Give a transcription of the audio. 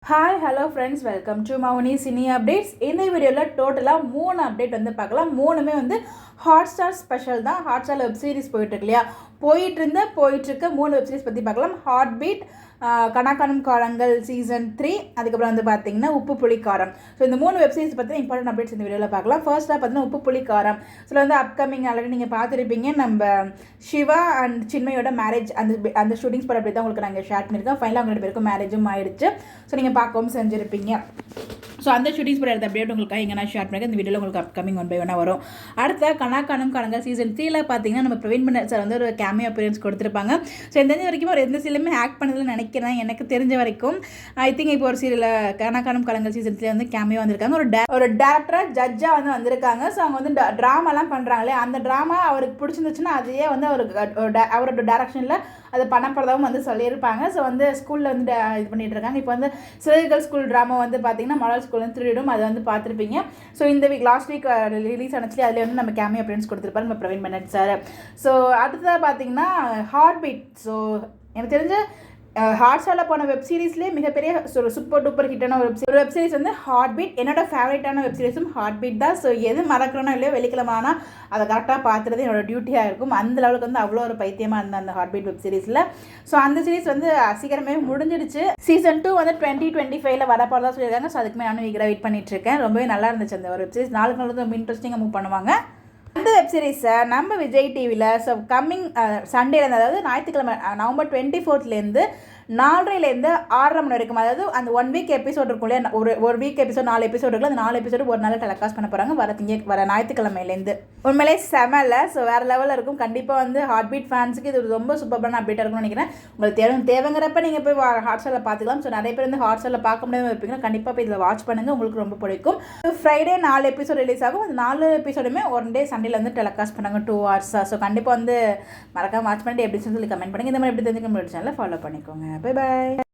Hi hello friends, welcome to Mouni cine updates. இந்த வீடியோவில் டோட்டலாக 3 அப்டேட் வந்து பார்க்கலாம். 3மே வந்து ஹாட் ஸ்டார் ஸ்பெஷல் தான். ஹாட் ஸ்டார் வெப் சீரிஸ் போயிட்டுருக்கு இல்லையா, போயிட்டுருக்க 3 வெப் சீரிஸ் பற்றி பார்க்கலாம். ஹார்ட் பீட், கணக்கானும் காலங்கள் சீசன் 3, அதுக்கப்புறம் வந்து பார்த்தீங்கன்னா உப்பு புளி காரம். ஸோ இந்த 3 வெப் சீரிஸ் பற்றி இம்பார்ட்டன்ட் அப்டேட்ஸ் இந்த வீடியோவில் பார்க்கலாம். ஃபர்ஸ்ட்டாக பார்த்தீங்கன்னா உப்பு புளி காரம். ஸோ வந்து அப்கமிங் ஆல்ரெடி நீங்கள் பார்த்துருப்பீங்க, நம்ம சிவா அண்ட் சின்மையோட மேரேஜ் அந்த ஷூட்டிங்ஸ் படம் அப்படி தான் உங்களுக்கு நாங்கள் ஷேர் பண்ணியிருக்கோம். ஃபைனலாக அவங்க 2 பேருக்கும் மேரேஜும் ஆயிடுச்சு. ஸோ நீங்கள் பார்க்கவும் செஞ்சுருப்பீங்க. ஸோ அந்த ஷூட்டிங்ஸ் படம் எடுத்த அப்படியே உங்களுக்காக எங்கே நான் ஷேர் பண்ணியிருக்கேன். இந்த வீடியோவில் உங்களுக்கு அப்கமிங் 1 by 1 வரும். அடுத்த கணக்கானும் காலங்கள் சீசன் 3ல் பார்த்தீங்கன்னா நம்ம பிரவீன் மன்னர் சார் வந்து ஒரு கேமியோ அப்பியரன்ஸ் கொடுத்துருப்பாங்க. ஸோ எந்த வரைக்கும் ஒரு எந்த சீரியலுமே ஆக்ட் பண்ணதில்லை நினைக்கிறேன், எனக்கு தெரிஞ்ச வரைக்கும். ஐ திங்க் இப்போ ஒரு சீரியலில் கணக்கானும் காலங்கள் சீசன் 3 வந்து கேமியோ வந்திருக்காங்க. ஒரு டேரக்டராக ஜட்ஜாக வந்து வந்திருக்காங்க. ஸோ அவங்க வந்து ட்ராமாலாம் பண்ணுறாங்களே, அந்த ட்ராமா அவருக்கு பிடிச்சிருந்துச்சுன்னா அதையே வந்து அவரோட டேரக்ஷனில் அதை பண்ணப்படுறதாகவும் வந்து சொல்லியிருப்பாங்க. ஸோ வந்து ஸ்கூலில் வந்து இது பண்ணிட்டு இருக்காங்க. இப்போ வந்து சிறுகள் ஸ்கூல் ட்ராமா வந்து பார்த்தீங்கன்னா மாடல் ஸ்கூல் வந்து திருடும், அதை வந்து பார்த்துருப்பீங்க. ஸோ இந்த வீக் லாஸ்ட் வீக் ரிலீஸ் ஆனச்சுலேயே அதில் வந்து நம்ம கேமியோ அப்பியரன்ஸ் கொடுத்துருப்பாரு நம்ம பிரவீன் மன்னர் சார். ஸோ அடுத்ததாக பார்த்தீங்கன்னா ஹார்ட் பீட். ஸோ எனக்கு தெரிஞ்ச ஹாட் ஸ்டாரில் போன வெப் சீரிஸ்லேயே மிகப்பெரிய சூப்பர் டூப்பர் ஹிட்டான ஒரு வெப் சீரிஸ் வந்து ஹார்ட் பீட். என்னோட ஃபேவரட்டான வெப் சீரிஸும் ஹார்ட் பீட் தான். ஸோ எது மறக்கிறோன்னா இல்லையோ வெள்ளிக்கிழமை ஆனால் அதை கரெக்டாக பார்த்துறது என்னோட டியூட்டியாக இருக்கும். அந்த லெவலுக்கு வந்து அவ்வளோ ஒரு பைத்தியமாக இருந்தேன் அந்த ஹார்ட் பீட் வெப் சீரிஸில். ஸோ அந்த சீரிஸ் வந்து சீக்கிரமே முடிஞ்சிடுச்சு. சீசன் 2 வந்து 2025 வரப்போறதா சொல்லியிருக்காங்க. ஸோ அதுக்குமே நானும் ஈகராக வெயிட் பண்ணிட்டு இருக்கேன். ரொம்பவே நல்லா இருந்துச்சு அந்த ஒரு வெப் சீரிஸ். 4 நாள் வந்து ரொம்ப இன்ட்ரெஸ்டிங்காக மூவ் பண்ணுவாங்க. அந்த வெப் சீரிஸை நம்ம விஜய் டிவியில் ஸோ கம்மிங் சண்டேலேருந்து, அதாவது ஞாயிற்றுக்கிழமை நவம்பர் 24 4:30 6:30 மணி வரைக்கும், அதாவது அந்த 1 வீக் எபிசோட் இருக்கும் இல்லையா, ஒரு வீக் எபிசோட் 4 எபிசோட் இருக்குல்ல, அந்த 4 எபிசோடு ஒரு நாள் டெலிகாஸ்ட் பண்ண போகிறாங்க வர ஞாயிற்றுக்கிழமையிலேருந்து. உண்மையிலே செமல்ல. ஸோ வேறு லெவலில் இருக்கும். கண்டிப்பாக வந்து ஹார்ட் பீட் ஃபேன்ஸுக்கு இது ரொம்ப சூப்பரான அப்டேட்டாக இருக்கும்னு நினைக்கிறேன். உங்களுக்கு தேவைங்கிறப்ப நீங்கள் போய் ஹாட் ஸ்டாரில் பார்த்துக்கலாம். ஸோ நிறைய பேர் வந்து ஹாட் ஸ்டாரில் பார்க்க முடியாமல் இருப்பீங்கன்னா கண்டிப்பாக போய் இதில் வாட்ச் பண்ணுங்கள், உங்களுக்கு ரொம்ப பிடிக்கும். ஃப்ரைடே 4 எபிசோட் ரிலீஸ் ஆகும். அந்த 4 எபிசோடுமே 1 டே சண்டேல வந்து டெலிகாஸ்ட் பண்ணாங்க 2 hours. ஸோ கண்டிப்பாக வந்து மறக்காம வாட்ச் பண்ணிட்டு எப்படி சொல்லி கமெண்ட் பண்ணுங்கள். இந்த மாதிரி எப்படி தெரிஞ்சுக்க முடியும் சேனலை ஃபாலோ பண்ணிக்கோங்க. Bye bye.